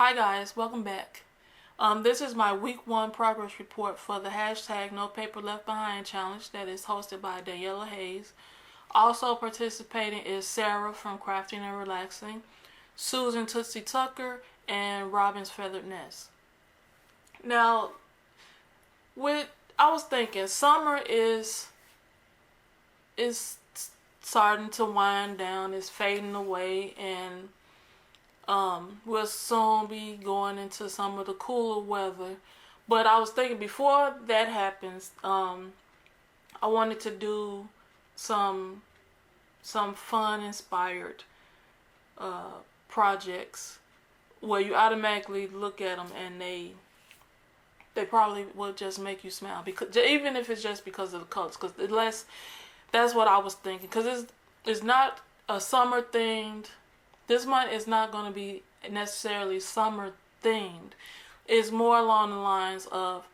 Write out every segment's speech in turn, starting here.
Hi guys, welcome back. This is my week 1 progress report for the hashtag No Paper Left Behind challenge that is hosted by Daniella Hayes. Also participating is Sarah from Crafty and Relaxing, Susan Tootsie Tucker, and Robin's Feathered Nest. Now, I was thinking summer is starting to wind down, it's fading away, and we'll soon be going into some of the cooler weather. But I was thinking before that happens, I wanted to do some fun inspired projects where you automatically look at them and they probably will just make you smile, because even if it's just because of the colors, because that's what I was thinking, because it's not a summer themed. This month is not going to be necessarily summer themed. It's more along the lines of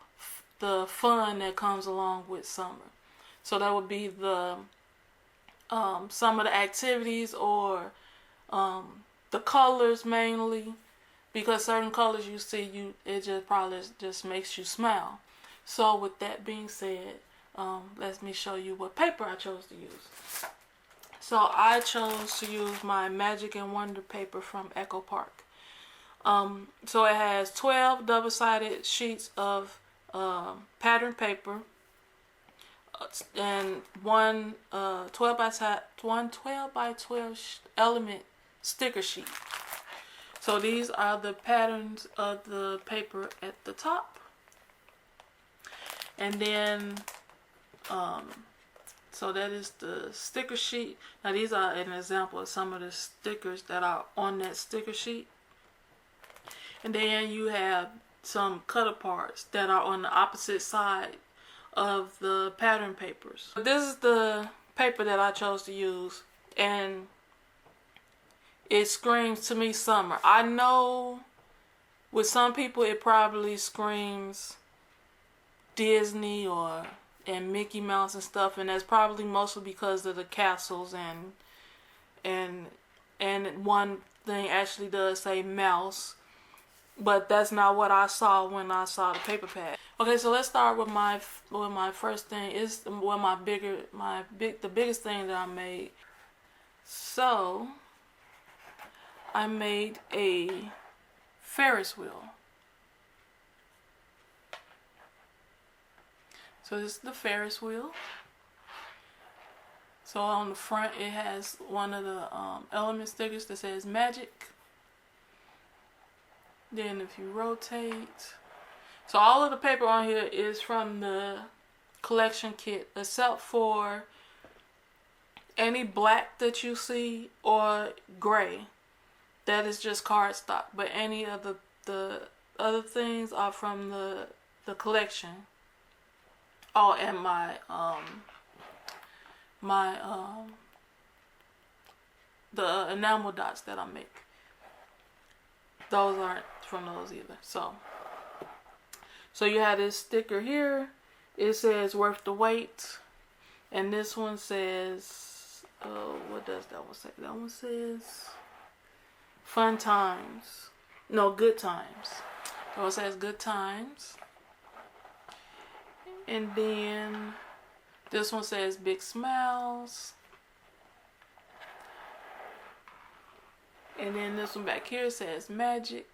the fun that comes along with summer. So that would be the some of the activities, or the colors mainly, because certain colors you see, it just probably just makes you smile. So with that being said, let me show you what paper I chose to use. So I chose to use my Magic and Wonder paper from Echo Park. So it has 12 double-sided sheets of pattern paper and one 12 by 12 element sticker sheet. So these are the patterns of the paper at the top, and then so that is the sticker sheet. Now these are an example of some of the stickers that are on that sticker sheet. And then you have some cut aparts that are on the opposite side of the pattern papers. This is the paper that I chose to use, and it screams to me summer. I know with some people it probably screams Disney and Mickey Mouse and stuff, and that's probably mostly because of the castles, and one thing actually does say mouse, but that's not what I saw when I saw the paper pad. Okay, so let's start with my first thing. Is the biggest thing that I made. So I made a Ferris wheel. So this is the Ferris wheel. So on the front it has one of the element stickers that says magic. Then if you rotate, so all of the paper on here is from the collection kit, except for any black that you see or gray. That is just cardstock. But any of the other things are from the collection. Oh, and the enamel dots that I make, those aren't from those either. So you have this sticker here. It says worth the wait, and this one says, what does that one say? That one says fun times. No, good times. So it says good times. And then this one says big smiles. And then this one back here says magic.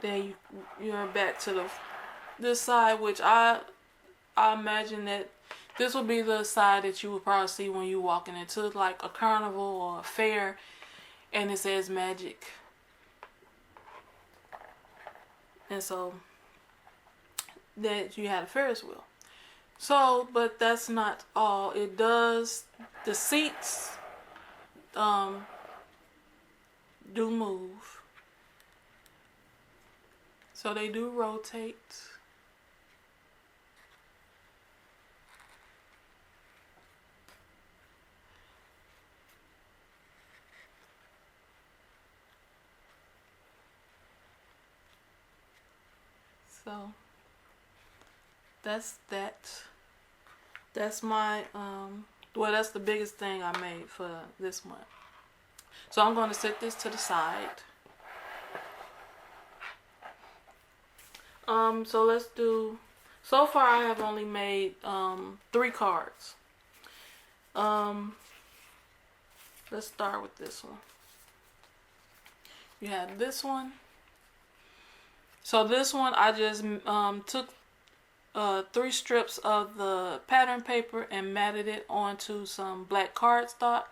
Then you're back to this side, which I imagine that this would be the side that you would probably see when you're walking into like a carnival or a fair, and it says magic. And so that you had a Ferris wheel. So, but that's not all. It does, the seats do move. So they do rotate. So that's my well, that's the biggest thing I made for this month. So I'm going to set this to the side. So let's do, so far I have only made 3 cards. Let's start with this one. You have this one. So this one I just took 3 strips of the pattern paper and matted it onto some black cardstock,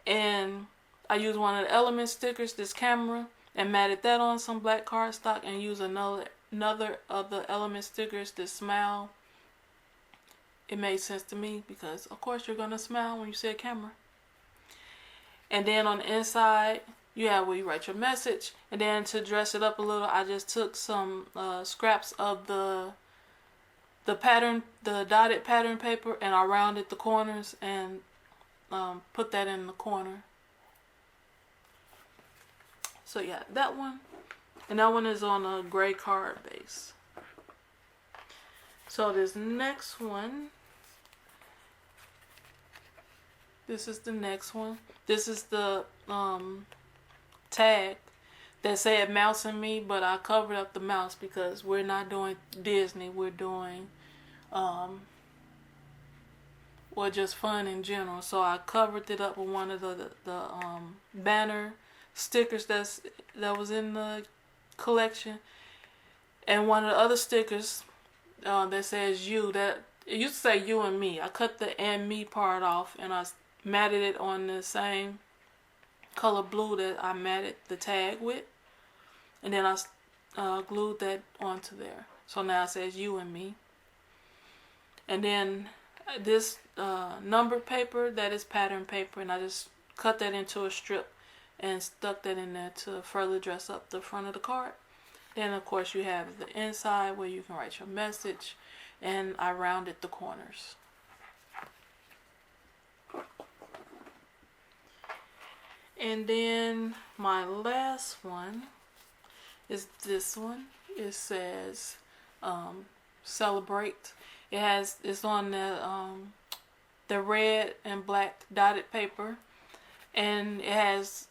and I used one of the element stickers, this camera, and matted that on some black cardstock, and used another of the element stickers, this smile. It made sense to me because of course you're gonna smile when you see a camera. And then on the inside you have where you write your message, and then to dress it up a little I just took some scraps of the pattern, the dotted pattern paper, and I rounded the corners and put that in the corner. So yeah, that one, and that one is on a gray card base. So this next one, this is the next one. This is the tag that said Mouse and Me, but I covered up the mouse because we're not doing Disney, we're doing well, just fun in general. So I covered it up with one of the banner stickers that was in the collection, and one of the other stickers that says you, that it used to say you and me. I cut the and me part off and I matted it on the same color blue that I matted the tag with, and then I glued that onto there. So now it says you and me. And then this numbered paper, that is pattern paper, and I just cut that into a strip and stuck that in there to further dress up the front of the card. Then of course you have the inside where you can write your message, and I rounded the corners. And then my last one is this one. It says celebrate. It's on the red and black dotted paper, and it has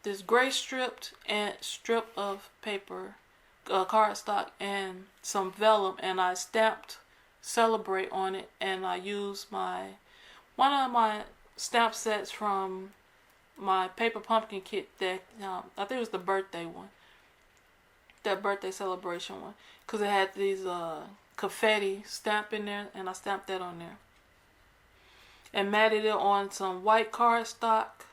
this gray strip of paper, cardstock, and some vellum, and I stamped celebrate on it, and I used one of my stamp sets from my paper pumpkin kit that I think it was the birthday one, that birthday celebration one, because it had these confetti stamp in there, and I stamped that on there and matted it on some white cardstock,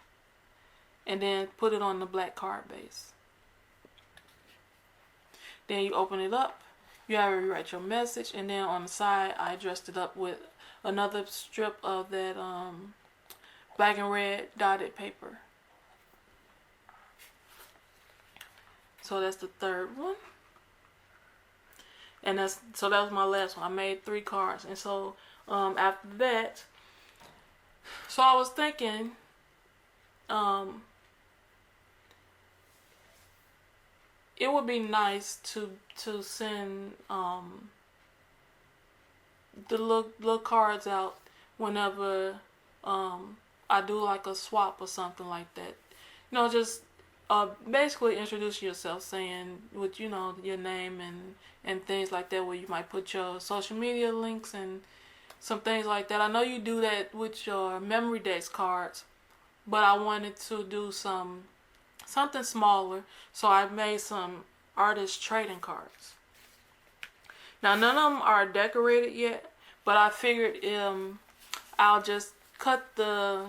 and then put it on the black card base. Then you open it up, you have to rewrite your message, and then on the side I dressed it up with another strip of that black and red dotted paper. So that's the third one. And that was my last one. I made 3 cards. And so after that, so I was thinking it would be nice to send the little cards out whenever I do like a swap or something like that. You know, just basically introduce yourself, saying with your name and things like that, where you might put your social media links and some things like that. I know you do that with your memory days cards, but I wanted to do something smaller, so I made some artist trading cards. Now none of them are decorated yet, but I figured I'll just cut the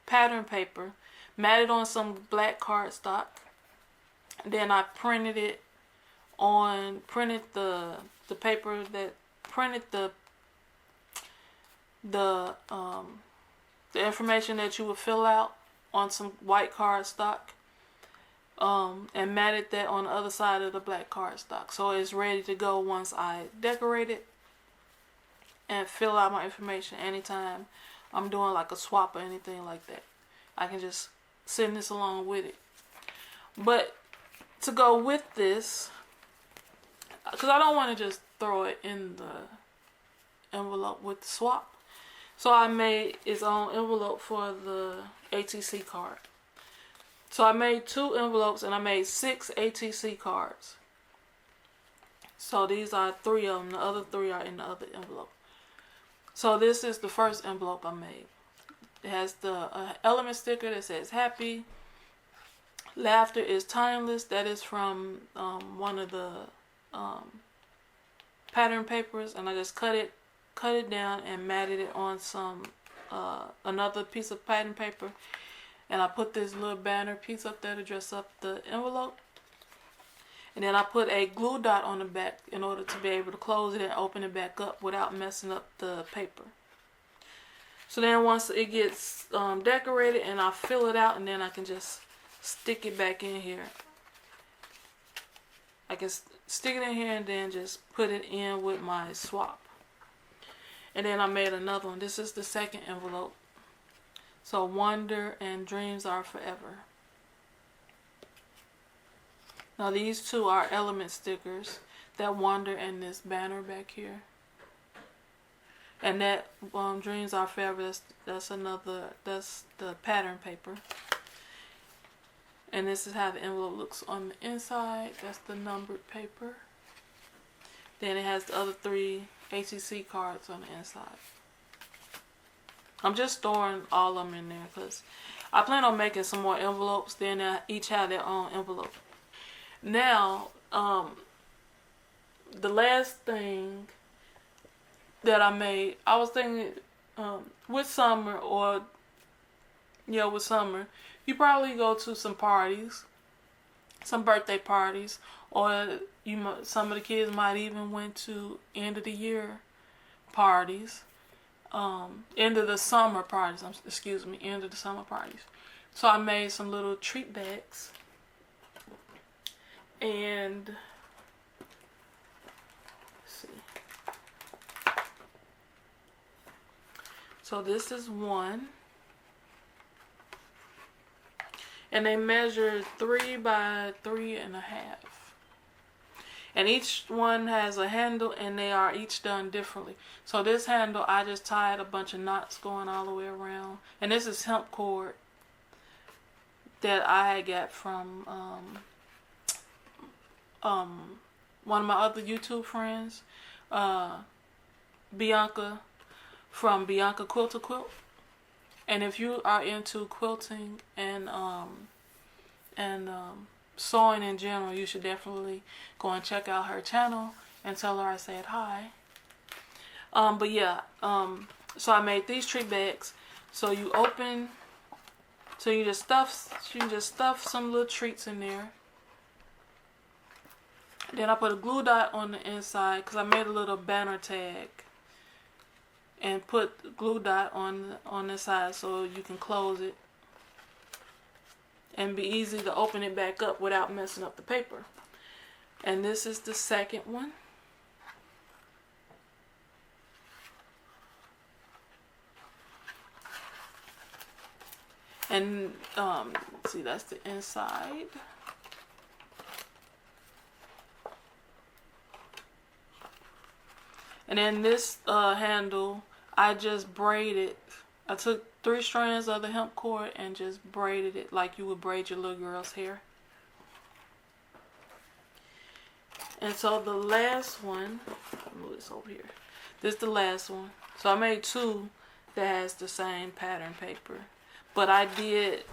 pattern paper, matted on some black cardstock, then I printed the paper that printed the information that you would fill out on some white cardstock, and matted that on the other side of the black cardstock, so it's ready to go once I decorate it and fill out my information. Anytime I'm doing like a swap or anything like that, I can just send this along with it. But to go with this, because I don't want to just throw it in the envelope with the swap, so I made its own envelope for the ATC card. So I made 2 envelopes and I made 6 ATC cards. So these are 3 of them. The other 3 are in the other envelope. So this is the first envelope I made. It has the element sticker that says happy. Laughter is timeless. That is from one of the pattern papers, and I just cut it down and matted it on some another piece of pattern paper, and I put this little banner piece up there to dress up the envelope. And then I put a glue dot on the back in order to be able to close it and open it back up without messing up the paper. So then once it gets decorated, and I fill it out, and then I can just stick it back in here. I can stick it in here and then just put it in with my swap. And then I made another one. This is the second envelope. So wonder and dreams are forever. Now these 2 are element stickers. That wonder and this banner back here. And that dreams are forever, that's the pattern paper. And this is how the envelope looks on the inside. That's the numbered paper. Then it has the other 3 ATC cards on the inside. I'm just storing all of them in there because I plan on making some more envelopes. Then they each have their own envelope. Now, the last thing that I made, I was thinking with summer, with summer, you probably go to some parties, some birthday parties, or some of the kids might even went to end of the year parties, end of the summer parties. End of the summer parties. So I made some little treat bags. And let's see. So this is one. And they measure 3 by 3.5. And each one has a handle, and they are each done differently. So this handle, I just tied a bunch of knots going all the way around. And this is hemp cord that I had got from one of my other YouTube friends, Bianca, from Bianca Quilt to Quilt. And if you are into quilting and sewing in general, you should definitely go and check out her channel and tell her I said hi. So I made these treat bags. So you just stuff some little treats in there. Then I put a glue dot on the inside because I made a little banner tag and put glue dot on the side so you can close it and be easy to open it back up without messing up the paper. And this is the second one. And see, that's the inside. And then this handle, I just braided. I took 3 strands of the hemp cord and just braided it like you would braid your little girl's hair. And so the last one, I'll move this over here. This is the last one. So I made 2 that has the same pattern paper. But I did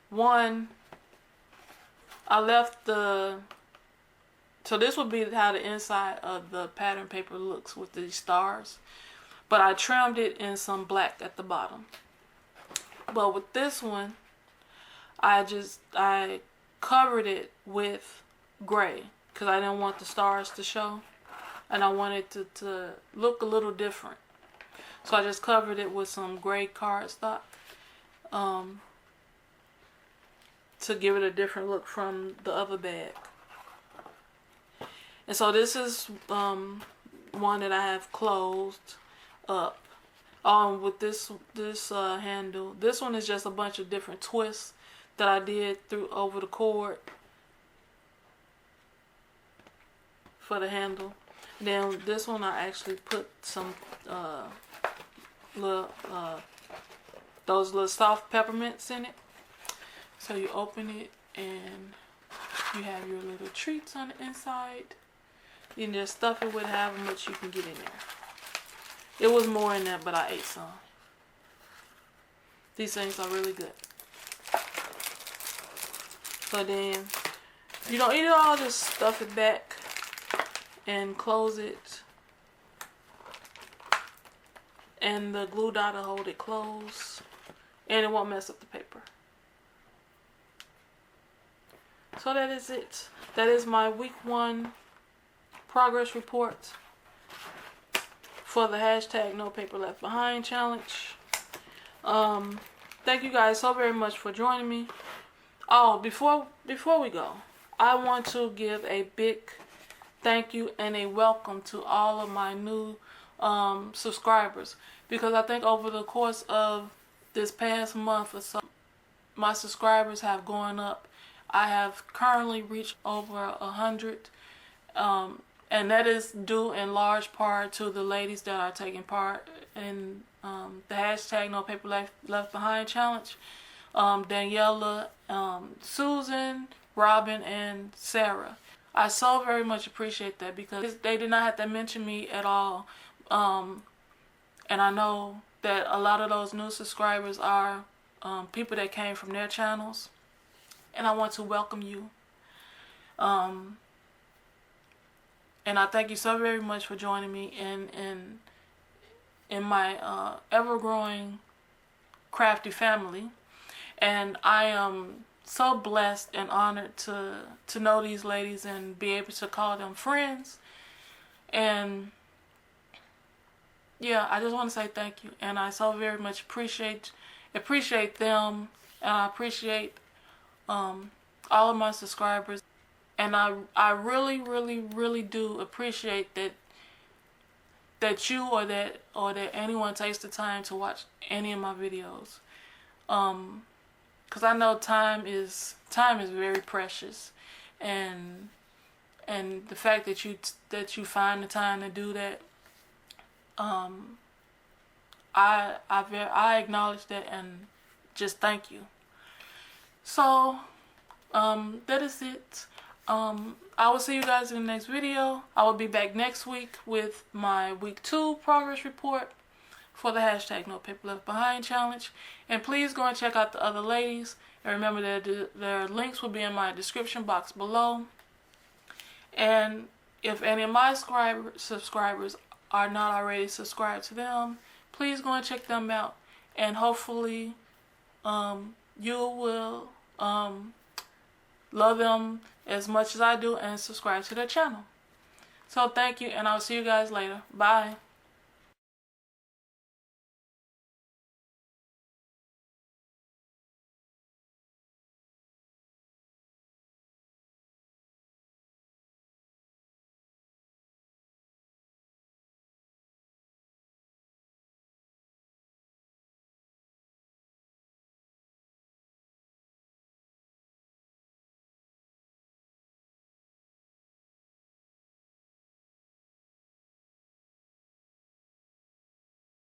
one, I left so this would be how the inside of the pattern paper looks with these stars. But I trimmed it in some black at the bottom. But with this one, I covered it with gray because I didn't want the stars to show. And I wanted to look a little different. So I just covered it with some gray cardstock to give it a different look from the other bag. And so this is one that I have closed up with this handle. This one is just a bunch of different twists that I did over the cord for the handle. Then this one I actually put some those little soft peppermints in it. So you open it and you have your little treats on the inside. You can just stuff it with however much you can get in there. It was more in there, but I ate some. These things are really good. So then, you don't eat it all, just stuff it back and close it. And the glue dot will hold it closed. And it won't mess up the paper. So that is it. That is my week 1 progress report for the hashtag No Paper Left Behind challenge. Thank you guys so very much for joining me. Oh, before we go, I want to give a big thank you and a welcome to all of my new subscribers, because I think over the course of this past month or so, my subscribers have gone up. I have currently reached over 100, and that is due in large part to the ladies that are taking part in the hashtag No Paper Left Behind challenge. Daniella, Susan, Robin, and Sarah. I so very much appreciate that, because they did not have to mention me at all. And I know that a lot of those new subscribers are people that came from their channels. And I want to welcome you. And I thank you so very much for joining me in my ever-growing Crafty family. And I am so blessed and honored to know these ladies and be able to call them friends. And yeah, I just want to say thank you. And I so very much appreciate them. And I appreciate all of my subscribers. And I really, really, really do appreciate that you or that anyone takes the time to watch any of my videos. Because I know time is very precious, and the fact that you find the time to do that, I acknowledge that and just thank you. So that is it. I will see you guys in the next video. I will be back next week with my week 2 progress report for the hashtag No Paper Left Behind challenge. And please go and check out the other ladies. And remember that their links will be in my description box below. And if any of my subscribers are not already subscribed to them, please go and check them out. And hopefully you will love them as much as I do and subscribe to their channel. So thank you, and I'll see you guys later. Bye.